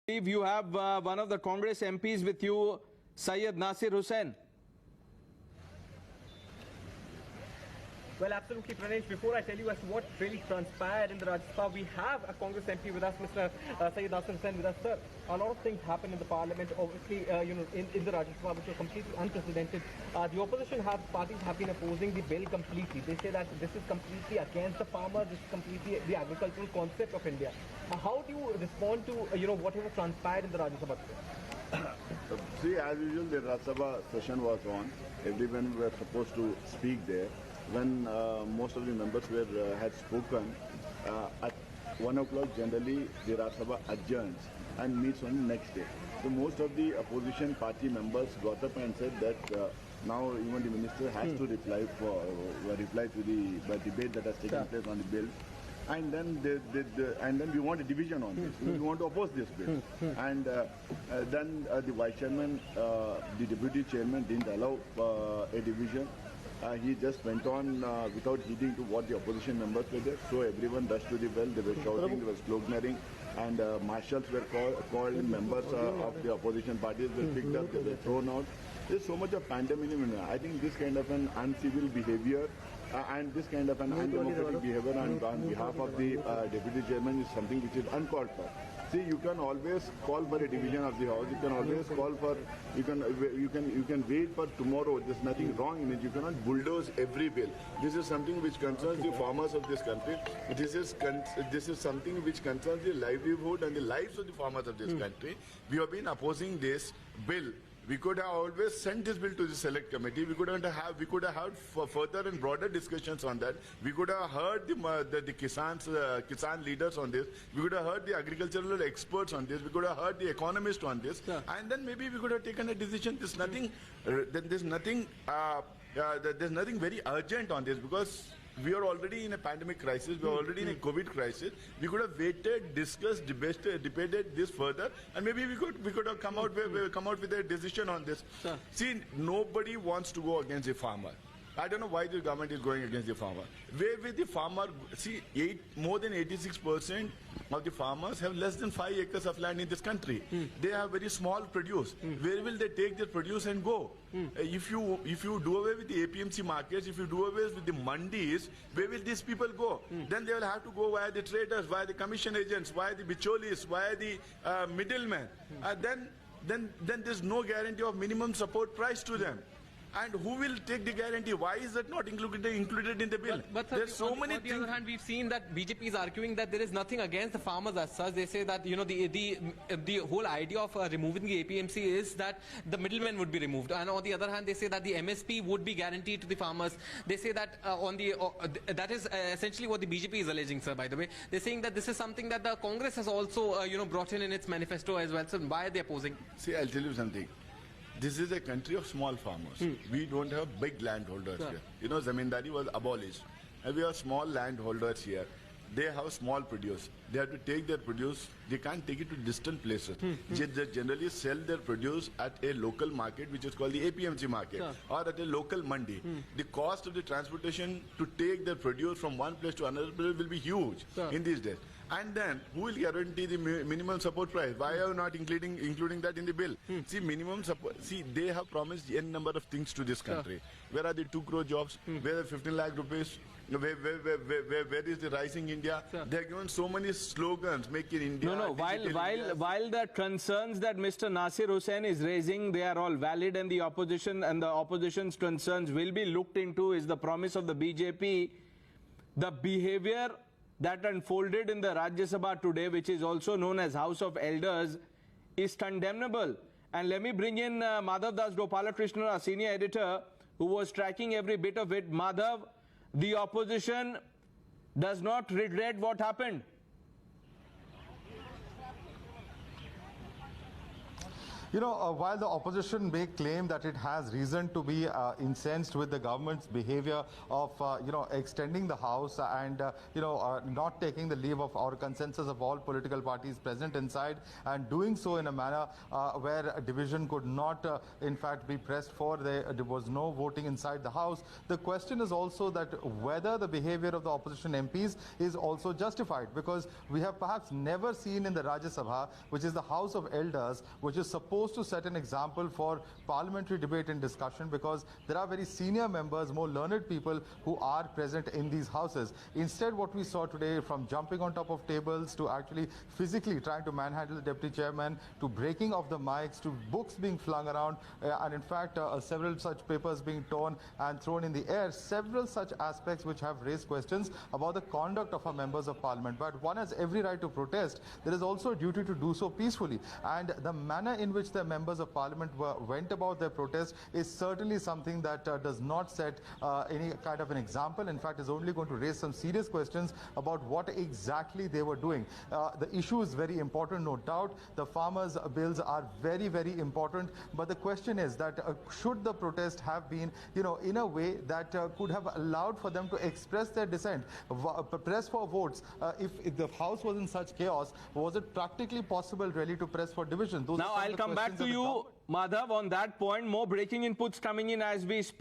You have one of the Congress MPs with you, Syed Nasir Hussain. Well, absolutely, Pranesh. Before I tell you as to what really transpired in the Rajya Sabha, we have a Congress MP with us, Mr. Syed Nasir Hussain with us. Sir, a lot of things happened in the Parliament, obviously, in the Rajya Sabha, which was completely unprecedented. The opposition parties have been opposing the bill completely. They say that this is completely against the farmers, this is completely the agricultural concept of India. How do you respond to, whatever transpired in the Rajya Sabha today? See, as usual, the Rajya Sabha session was on. Everyone were supposed to speak there. When most of the members had spoken, at 1 o'clock generally the Rajya Sabha adjourns and meets on the next day. So most of the opposition party members got up and said that now even the minister has to reply to the debate that has taken place on the bill. And then then we want a division on this. We want to oppose this bill. And then the vice chairman, the deputy chairman didn't allow a division. He just went on without heeding to what the opposition members were there. So everyone rushed to the well. They were shouting, they were sloganeering, and marshals were called. Members of the opposition parties were picked up. They were thrown out. There's so much of pandemonium. I think this kind of an uncivil behavior and this kind of an undemocratic behavior on behalf of the deputy chairman is something which is uncalled for. See, you can always call for a division of the house. You can always call for. You can wait for tomorrow. There's nothing wrong in it. You cannot bulldoze every bill. This is something which concerns the farmers of this country. This is something which concerns the livelihood and the lives of the farmers of this country. We have been opposing this bill. We could have always sent this bill to the select committee. We could have had further and broader discussions on that. We could have heard the Kisan leaders on this. We could have heard the agricultural experts on this. We could have heard the economists on this. Yeah. And then maybe we could have taken a decision. There's nothing very urgent on this because we are already in a pandemic crisis. We are already in a COVID crisis. We could have waited, discussed, debated this further, and maybe we could have come out with a decision on this. Sure. See, nobody wants to go against a farmer. I don't know why the government is going against the farmer. Where will the farmer see? More than 86% of the farmers have less than 5 acres of land in this country. They have very small produce. Where will they take their produce and go? If you do away with the APMC markets, if you do away with the mandis, where will these people go? Then they will have to go via the traders, via the commission agents, via the bicholis, via the middlemen. Then there's no guarantee of minimum support price to them. And who will take the guarantee? Why is that not included in the bill? But there's so many things. On the other hand, we've seen that BJP is arguing that there is nothing against the farmers as such. They say that the whole idea of removing the APMC is that the middlemen would be removed. And on the other hand, they say that the MSP would be guaranteed to the farmers. They say that that is essentially what the BJP is alleging, sir. By the way, they're saying that this is something that the Congress has also brought in its manifesto as well. So why are they opposing? See, I'll tell you something. This is a country of small farmers. We don't have big landholders here. Zamindari was abolished. And we have small landholders here. They have small produce. They have to take their produce. They can't take it to distant places. They generally sell their produce at a local market, which is called the APMC market, or at a local mandi. The cost of the transportation to take their produce from one place to another place will be huge in these days. And then, who will guarantee the minimum support price? Why are you not including that in the bill? See, minimum support. See, they have promised n number of things to this country. Where are the 2 crore jobs? Where are 15 lakh rupees? Where is the rising India? They have given so many slogans, make in India. No. While the concerns that Mr. Nasir Hussain is raising, they are all valid, and the opposition's concerns will be looked into. Is the promise of the BJP. The behavior that unfolded in the Rajya Sabha today, which is also known as House of Elders, is condemnable. And let me bring in Madhav Das Gopalakrishnan, our senior editor, who was tracking every bit of it. Madhav, the opposition does not regret what happened. You know, while the opposition may claim that it has reason to be incensed with the government's behavior of, extending the House and, not taking the leave of our consensus of all political parties present inside and doing so in a manner where a division could not, in fact, be pressed for. There was no voting inside the House. The question is also that whether the behavior of the opposition MPs is also justified, because we have perhaps never seen in the Rajya Sabha, which is the House of Elders, which is supposed to set an example for parliamentary debate and discussion, because there are very senior members, more learned people who are present in these houses. Instead, what we saw today, from jumping on top of tables to actually physically trying to manhandle the deputy chairman, to breaking of the mics, to books being flung around, and in fact several such papers being torn and thrown in the air, several such aspects which have raised questions about the conduct of our members of parliament. But one has every right to protest. There is also a duty to do so peacefully, and the manner in which the members of parliament went about their protest is certainly something that does not set any kind of an example. In fact, is only going to raise some serious questions about what exactly they were doing. The issue is very important, no doubt. The farmers' bills are very, very important. But the question is that should the protest have been, in a way that could have allowed for them to express their dissent, press for votes? If the House was in such chaos, was it practically possible really to press for division? Now I'll come back to you, Madhav, on that point. More breaking inputs coming in as we speak.